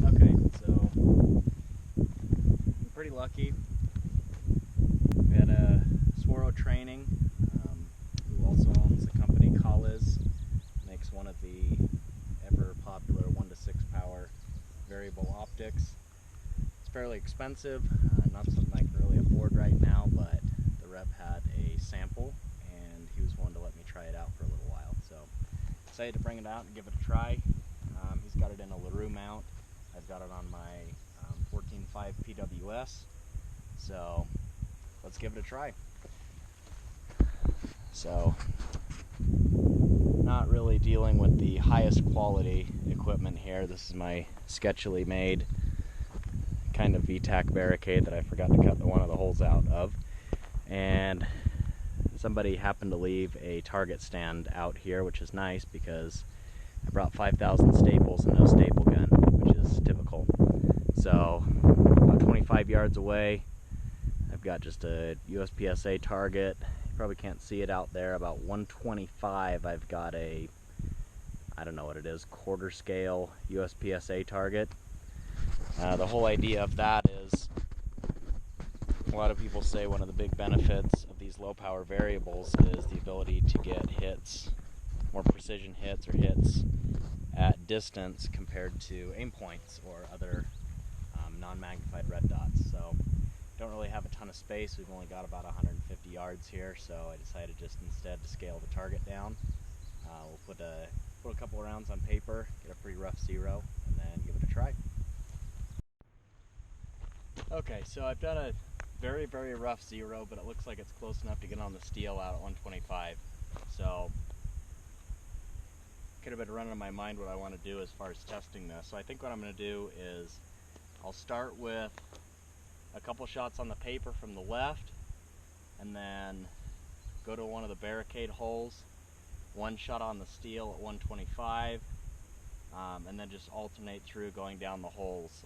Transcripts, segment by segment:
Okay, so I'm pretty lucky. We had a Swaro Training, who also owns the company Kahles, makes one of the ever popular 1:6 power variable optics. It's fairly expensive, not something I can really afford right now, but the rep had a sample and he was willing to let me try it out for a little while. So decided to bring it out and give it a try. He's got it in a LaRue mount. I've got it on my 14.5 PWS. So let's give it a try. So not really dealing with the highest quality equipment here. This is my sketchily made kind of VTAC barricade that I forgot to cut one of the holes out of. And somebody happened to leave a target stand out here, which is nice because I brought 5,000 staples and no staple gun, which is typical. So about 25 yards away, I've got just a USPSA target. You probably can't see it out there. About 125, I've got a, I don't know what it is, quarter scale USPSA target. The whole idea of that is, a lot of people say one of the big benefits of these low power variables is the ability to get hits, more precision hits or hits at distance compared to aim points or other non-magnified red dots. So don't really have a ton of space. We've only got about 150 yards here, so I decided just instead to scale the target down. We'll put a couple of rounds on paper, get a pretty rough zero, and then give it a try. Okay, so I've done a very, very rough zero, but it looks like it's close enough to get on the steel out at 125. So could have been running in my mind what I want to do as far as testing this. So I think what I'm going to do is I'll start with a couple shots on the paper from the left, and then go to one of the barricade holes, one shot on the steel at 125, and then just alternate through going down the holes,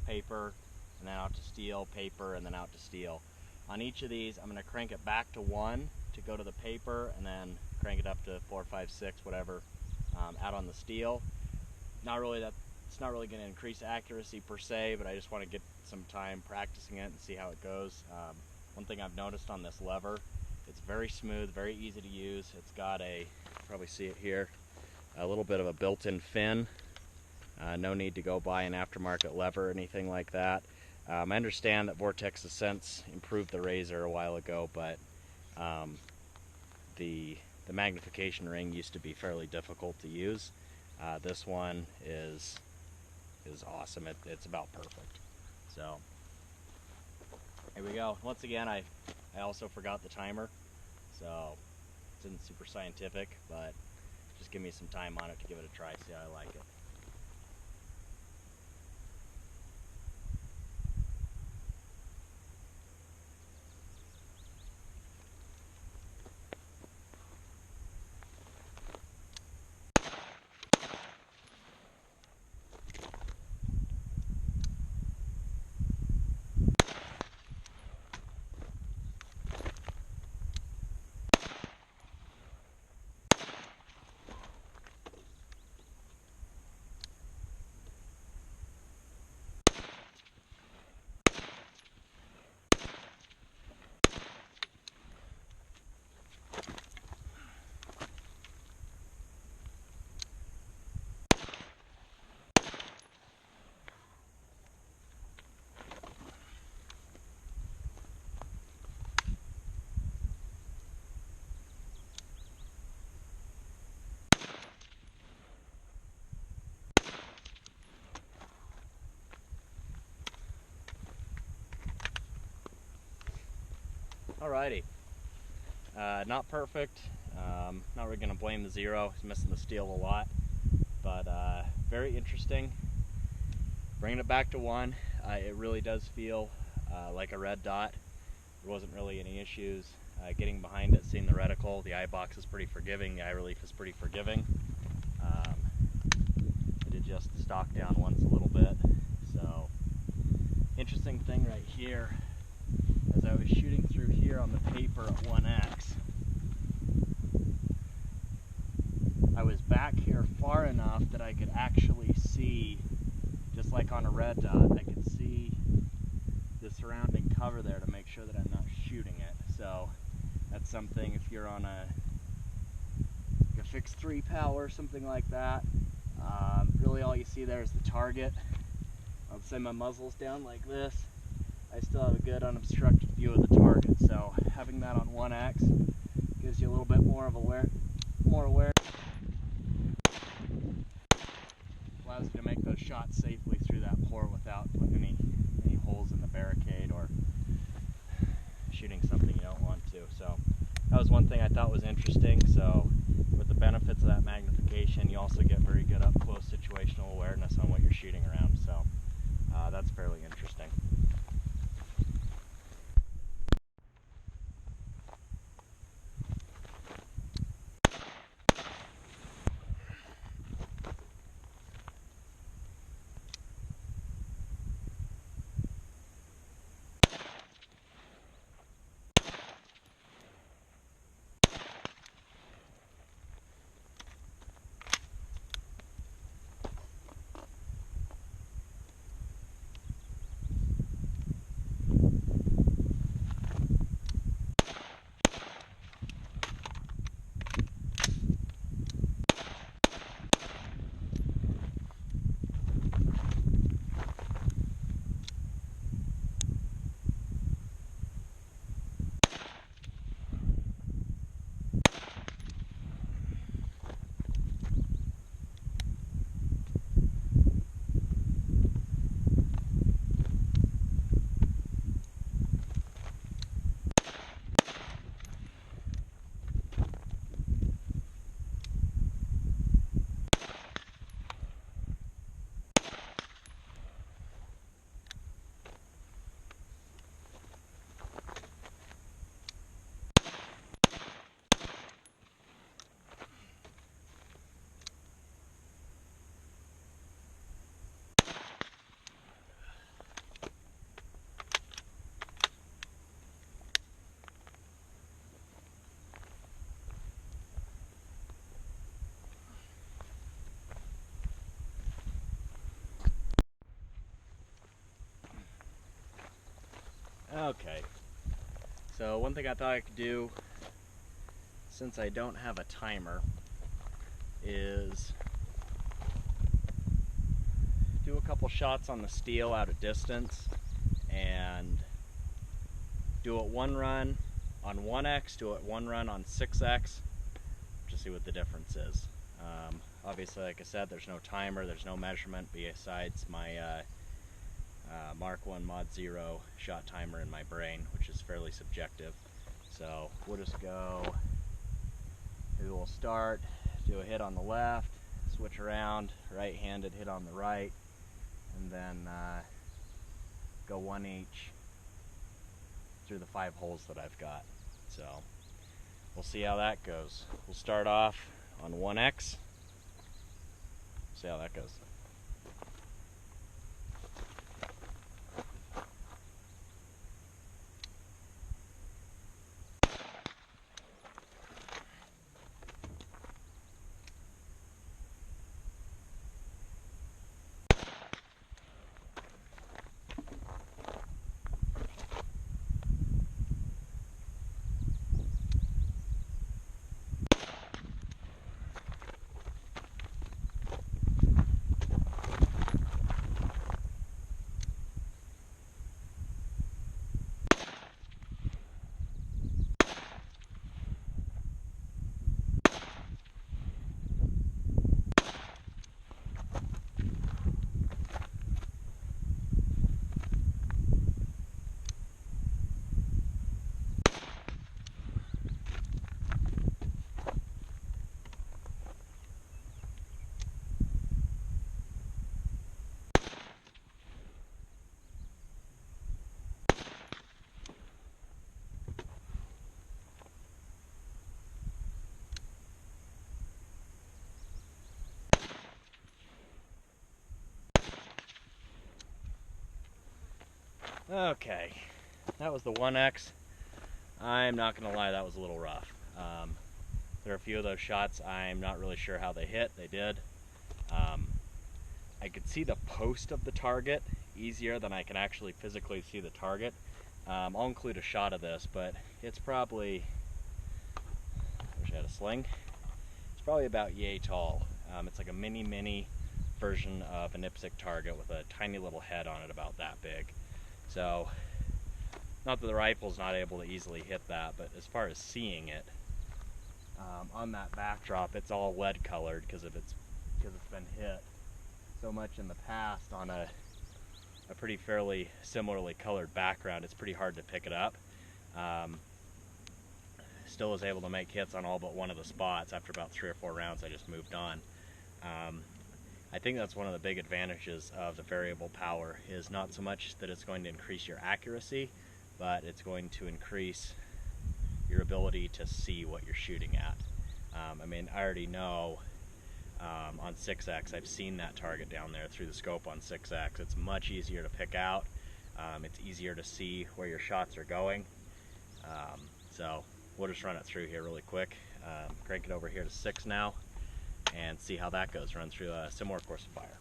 paper, and then out to steel, paper, and then out to steel. On each of these, I'm going to crank it back to 1 to go to the paper, and then crank it up to 4, 5, 6, whatever, out on the steel. It's not really going to increase accuracy per se, but I just want to get some time practicing it and see how it goes. One thing I've noticed on this lever, it's very smooth, very easy to use. It's got a, you probably see it here, a little bit of a built-in fin. No need to go buy an aftermarket lever or anything like that. I understand that Vortex has since improved the razor a while ago, but the magnification ring used to be fairly difficult to use. This one is awesome. It's about perfect. So here we go. Once again, I also forgot the timer, so it's isn't super scientific, but just give me some time on it to give it a try, see how I like it. Alrighty, not perfect, not really going to blame the zero, he's missing the steel a lot, but very interesting. Bringing it back to 1, it really does feel like a red dot. There wasn't really any issues getting behind it, seeing the reticle. The eye box is pretty forgiving, the eye relief is pretty forgiving. I did just stock down once a little bit. So interesting thing right here, as I was shooting through here on the paper at 1x, I was back here far enough that I could actually see, just like like on a red dot, I can see the surrounding cover there to make sure that I'm not shooting it. So that's something, if you're on a fixed 3 power or something like that, really all you see there is the target. Let's say my muzzle's down like this, I still have a good unobstructed view of the target. So having that on 1x gives you a little bit more awareness. Allows you to make those shots safely through that pour without putting any holes in the barricade or shooting something you don't want to. So that was one thing I thought was interesting. So with the benefits of that magnification, you also get very good up close situational awareness on what you're shooting around. So that's fairly interesting. Okay, so one thing I thought I could do, since I don't have a timer, is do a couple shots on the steel out of distance and do it one run on 1x, do it one run on 6x, to see what the difference is. Obviously, like I said, there's no timer, there's no measurement besides my Mark 1 Mod 0 shot timer in my brain, which is fairly subjective. So we'll just go, maybe we'll start, do a hit on the left, switch around, right-handed hit on the right, and then go one each through the 5 holes that I've got. So we'll see how that goes. We'll start off on 1x, see how that goes. Okay, that was the 1x. I'm not gonna lie, that was a little rough. There are a few of those shots I'm not really sure how they hit. They did. I could see the post of the target easier than I can actually physically see the target. I'll include a shot of this, but it's probably, I wish I had a sling, it's probably about yay tall. It's like a mini version of an IPSC target with a tiny little head on it about that big. So, not that the rifle's not able to easily hit that, but as far as seeing it, on that backdrop, it's all lead colored because it's been hit so much in the past on a pretty fairly similarly colored background. It's pretty hard to pick it up. Still was able to make hits on all but one of the spots. After about 3 or 4 rounds, I just moved on. I think that's one of the big advantages of the variable power, is not so much that it's going to increase your accuracy, but it's going to increase your ability to see what you're shooting at. I mean, I already know on 6X, I've seen that target down there through the scope on 6X. It's much easier to pick out. It's easier to see where your shots are going. So we'll just run it through here really quick. Crank it over here to 6 now and see how that goes. Run through a similar course of fire.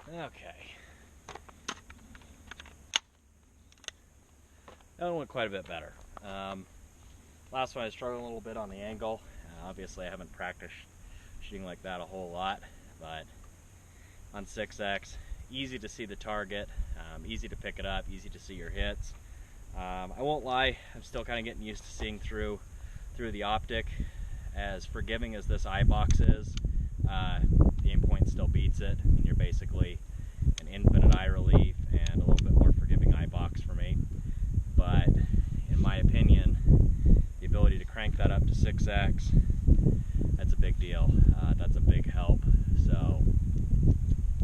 Okay. That one went quite a bit better. Last one I struggled a little bit on the angle. Obviously I haven't practiced shooting like that a whole lot, but on 6X, easy to see the target, easy to pick it up, easy to see your hits. I won't lie, I'm still kind of getting used to seeing through the optic. As forgiving as this eye box is, the aim point still beats it, and you're basically an infinite eye relief and a little bit more forgiving eye box for me. But in my opinion, the ability to crank that up to 6X, that's a big deal. That's a big help. So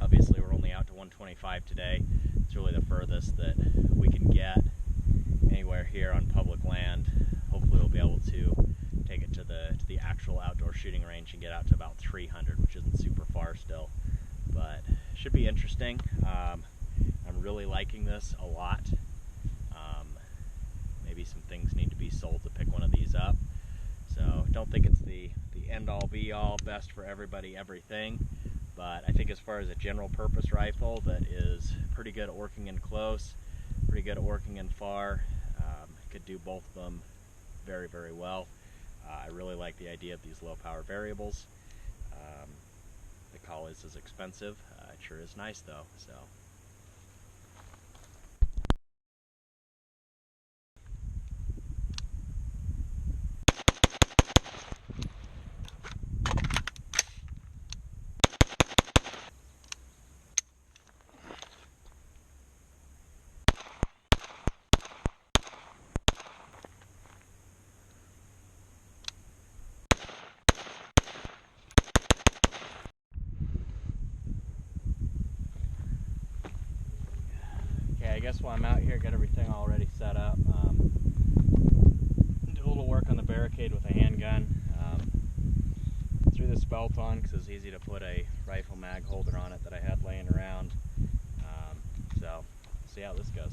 obviously we're only out to 125 today. It's really the furthest that we can get anywhere here on public land. Hopefully we'll be able to take it to the actual outdoor shooting range and get out to about 300, which isn't super far still, but should be interesting. I'm really liking this a lot. Maybe some things need to be sold to pick one of these up. So don't think it's the end all be all, best for everybody, everything, but I think as far as a general purpose rifle that is pretty good at working in close, pretty good at working in far, could do both of them very, very well. I really like the idea of these low power variables. The Kahles is expensive. It sure is nice though. So. Okay, I guess while I'm out here, get everything already set up. Do a little work on the barricade with a handgun. Threw this belt on because it was easy to put a rifle mag holder on it that I had laying around. So, see how this goes.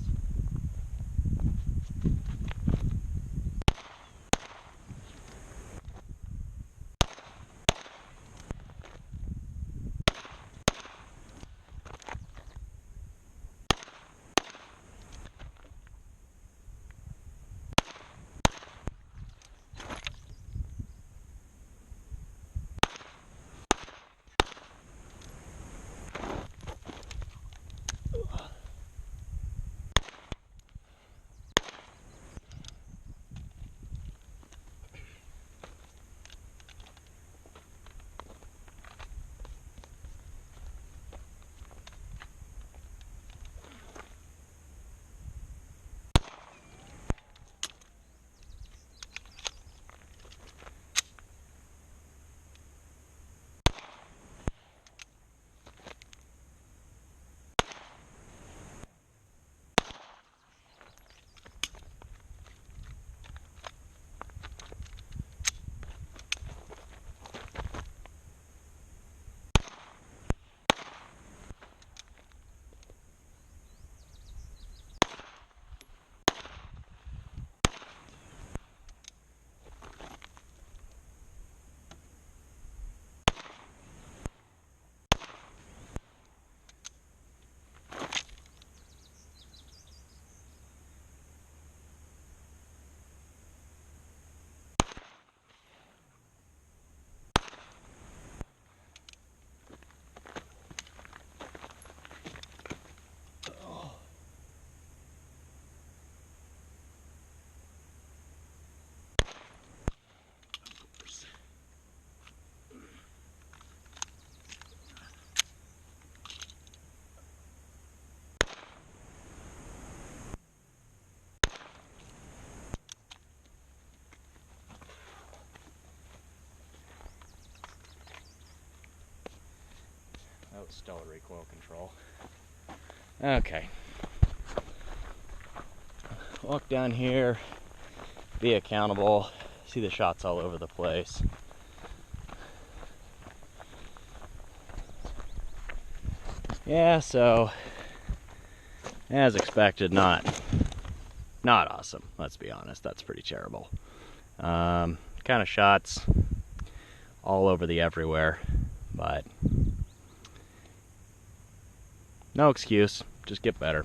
stellar recoil control. Okay. Walk down here, be accountable, see the shots all over the place. Yeah, so as expected, not awesome. Let's be honest, that's pretty terrible. Kind of shots all over the everywhere, but no excuse, just get better.